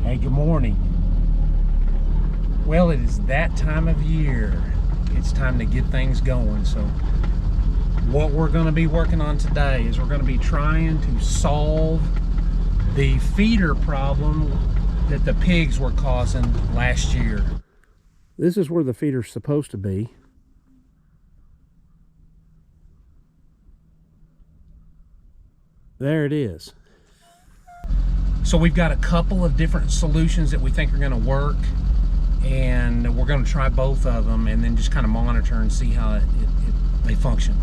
Hey, good morning. Well, it is that time of year. It's time to get things going. So what we're going to be working on today is we're going to be trying to solve the feeder problem that the pigs were causing last year. This is where the feeder's supposed to be. There it is. So we've got a couple of different solutions that we think are going to work, and we're going to try both of them and then just kind of monitor and see how they function.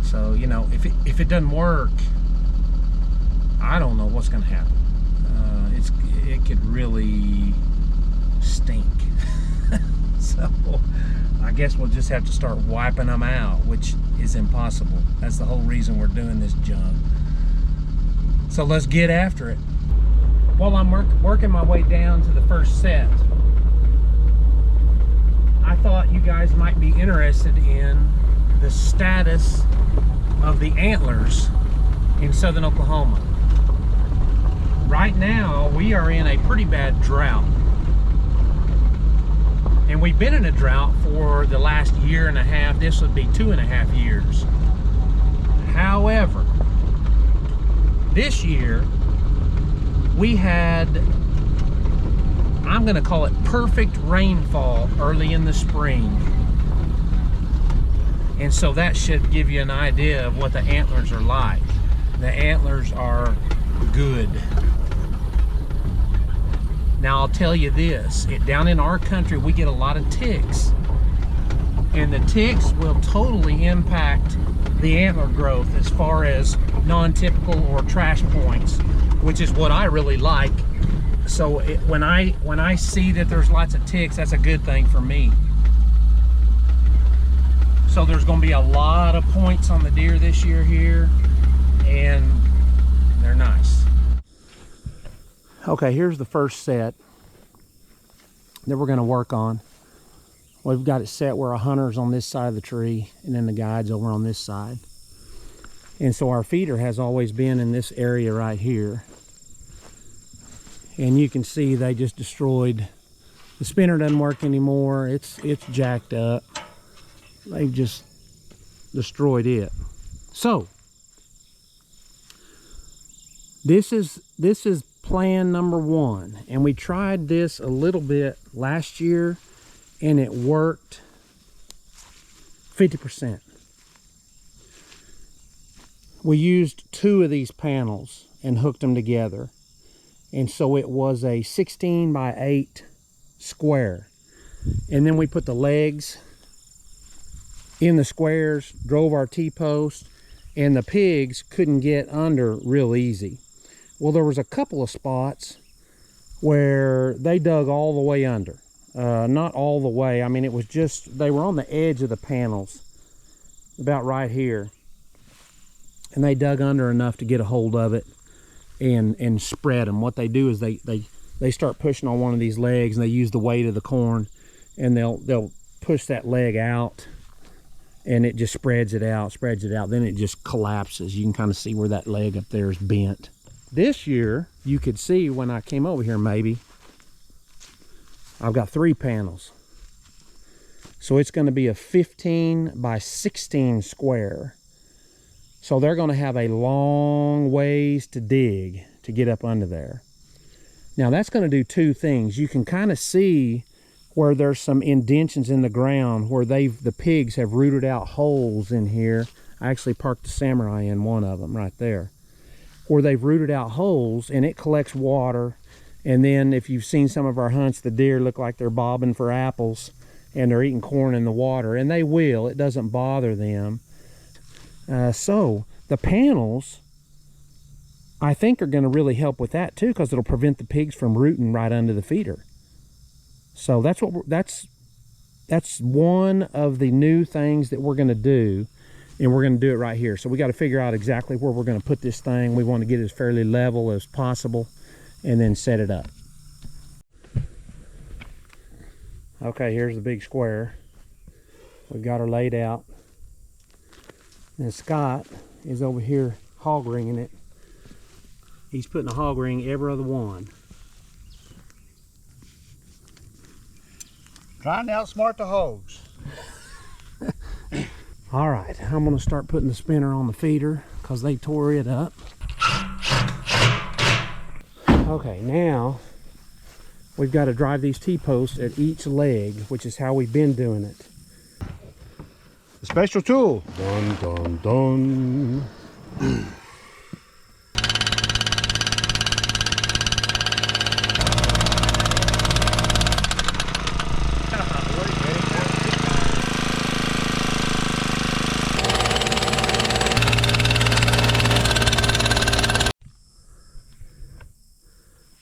So, you know, if it doesn't work, I don't know what's going to happen. It could really stink. So I guess we'll just have to start wiping them out, which is impossible. That's the whole reason we're doing this junk. So let's get after it. While I'm working my way down to the first set, I thought you guys might be interested in the status of the antlers in southern Oklahoma. Right now, we are in a pretty bad drought. And we've been in a drought for the last year and a half. This would be 2.5 years. However, this year, we had, I'm going to call it perfect rainfall early in the spring. And so that should give you an idea of what the antlers are like. The antlers are good. Now I'll tell you this, down in our country we get a lot of ticks. And the ticks will totally impact the antler growth as far as non-typical or trash points, which is what I really like. So when I see that there's lots of ticks, that's a good thing for me. So there's going to be a lot of points on the deer this year here, and they're nice. Okay, here's the first set that we're going to work on. We've got it set where a hunter's on this side of the tree and then the guide's over on this side. And so our feeder has always been in this area right here. And you can see they just destroyed, the spinner doesn't work anymore. It's jacked up. They've just destroyed it. So this is plan number one, and we tried this a little bit last year and it worked 50%. We used 2 of these panels and hooked them together, and so it was a 16 by 8 square, and then we put the legs in the squares, drove our T-post, and the pigs couldn't get under real easy. Well, there was a couple of spots where they dug all the way under. Not all the way. I mean, it was just, they were on the edge of the panels, about right here. And they dug under enough to get a hold of it and spread them. What they do is they start pushing on one of these legs, and they use the weight of the corn, and they'll push that leg out, and it just spreads it out. Then it just collapses. You can kind of see where that leg up there is bent. This year, you could see when I came over here, maybe, I've got 3 panels. So it's going to be a 15 by 16 square. So they're going to have a long ways to dig to get up under there. Now that's going to do 2 things. You can kind of see where there's some indentions in the ground where the pigs have rooted out holes in here. I actually parked the Samurai in one of them right there, where they've rooted out holes, and it collects water. And then if you've seen some of our hunts, the deer look like they're bobbing for apples and they're eating corn in the water, and they will. It doesn't bother them. So the panels, I think, are going to really help with that too, because it'll prevent the pigs from rooting right under the feeder. So that's one of the new things that we're going to do, and we're going to do it right here. So we got to figure out exactly where we're going to put this thing. We want to get it as fairly level as possible and then set it up. Okay, here's the big square. We've got her laid out. And Scott is over here hog ringing it. He's putting a hog ring every other one. Trying to outsmart the hogs. All right, I'm gonna start putting the spinner on the feeder because they tore it up. Okay, now we've got to drive these T-posts at each leg, which is how we've been doing it. A special tool. Dun, dun, dun.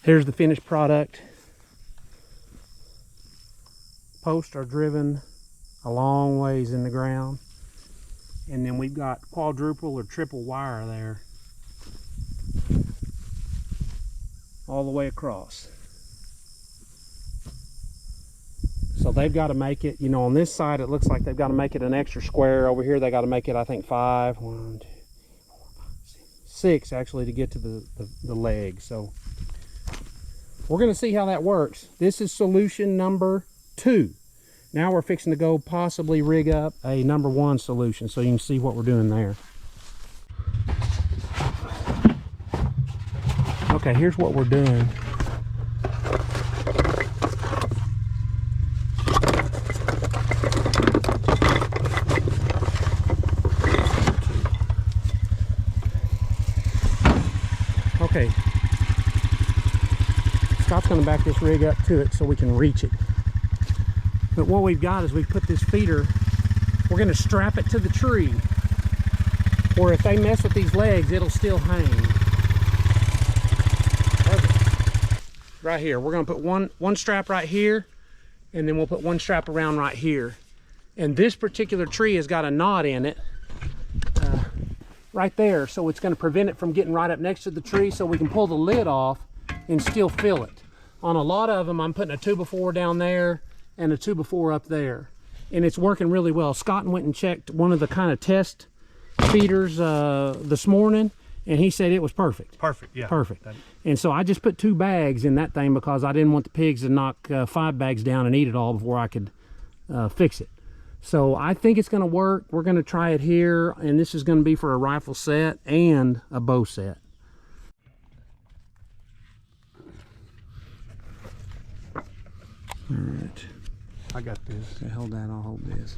Here's the finished product. Posts are driven a long ways in the ground. And then we've got quadruple or triple wire there. All the way across. So they've got to make it, you know, on this side it looks like they've got to make it an extra square. Over here they got to make it, I think, 5, 1, 2, 4, 5, 6 actually to get to the leg. So we're going to see how that works. This is solution number 2. Now we're fixing to go possibly rig up a number 1 solution so you can see what we're doing there. Okay, here's what we're doing. Okay. Scott's going to back this rig up to it so we can reach it. But what we've got is we've put this feeder, we're going to strap it to the tree, where if they mess with these legs, it'll still hang. Perfect. Right here, we're going to put one strap right here, and then we'll put one strap around right here. And this particular tree has got a knot in it, right there, so it's going to prevent it from getting right up next to the tree, so we can pull the lid off and still fill it. On a lot of them, I'm putting a 2x4 down there and a 2x4 up there, and it's working really well. Scott went and checked one of the kind of test feeders this morning, and he said it was perfect. Perfect, yeah. Perfect. And so I just put 2 bags in that thing because I didn't want the pigs to knock 5 bags down and eat it all before I could fix it. So I think it's going to work. We're going to try it here, and this is going to be for a rifle set and a bow set. All right. I got this. Okay, hold that, I'll hold this.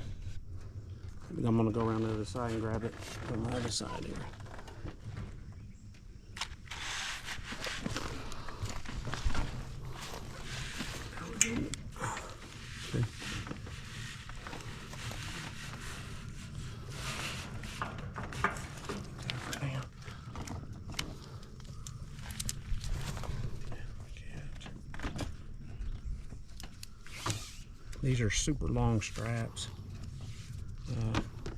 I'm going to go around the other side and grab it from the other side here. Okay. These are super long straps.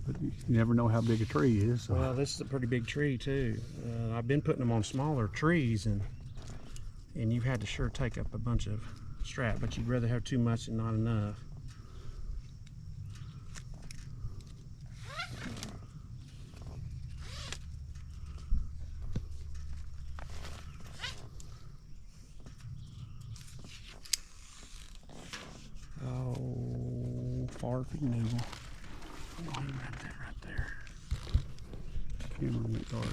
But you never know how big a tree is. So. Well, this is a pretty big tree too. I've been putting them on smaller trees, and you've had to sure take up a bunch of strap, but you'd rather have too much and not enough. Oh, farfy noodle. Oh, you got that right there. Camera went dark.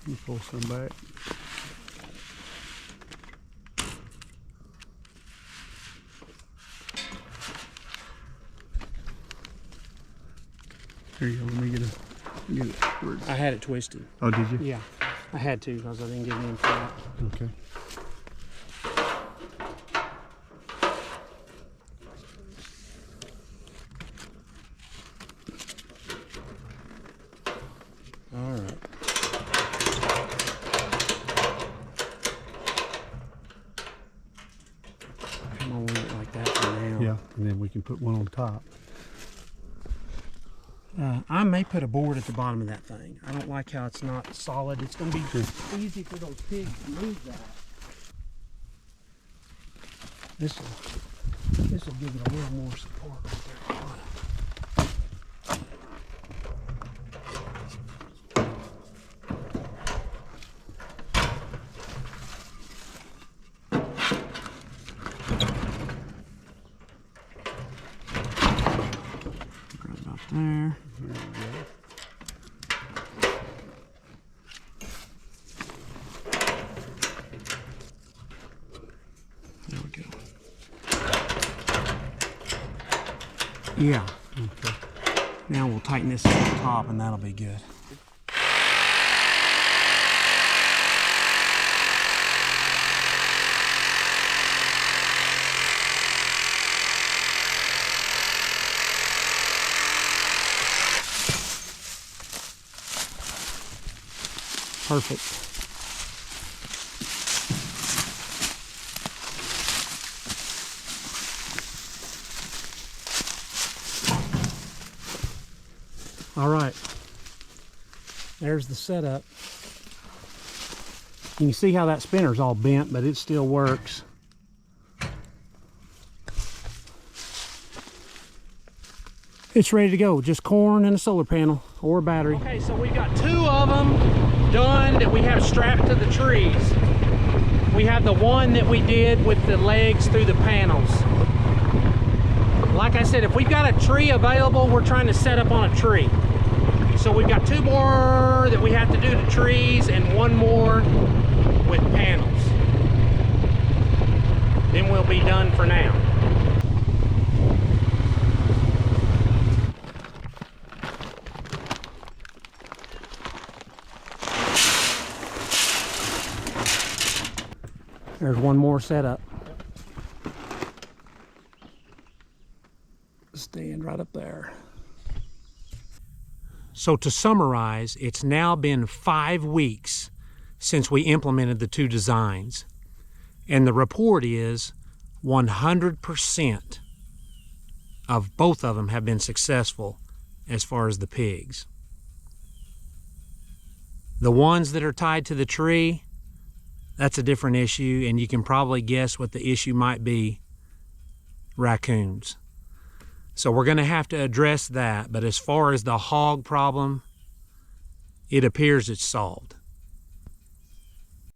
You pull some back. Here you go. Let me get it. I had it twisted. Oh, did you? Yeah, I had to because I didn't get it in flat. Okay. All right. I'm gonna leave it like that for now. Yeah, and then we can put one on top. I may put a board at the bottom of that thing. I don't like how it's not solid. It's going to be easy for those pigs to move that. This will give it a little more support right there. Yeah. Okay. Now we'll tighten this at the top and that'll be good. Perfect. All right, there's the setup. You can see how that spinner's all bent, but it still works. It's ready to go, just corn and a solar panel or a battery. Okay, so we've got 2 of them done that we have strapped to the trees. We have the one that we did with the legs through the panels. Like I said, if we've got a tree available, we're trying to set up on a tree. So we've got 2 more that we have to do to trees and 1 more with panels. Then we'll be done for now. There's 1 more setup. Stand right up there. So to summarize, it's now been 5 weeks since we implemented the 2 designs. And the report is 100% of both of them have been successful as far as the pigs. The ones that are tied to the tree, that's a different issue, and you can probably guess what the issue might be: raccoons. So we're going to have to address that, but as far as the hog problem, it appears it's solved.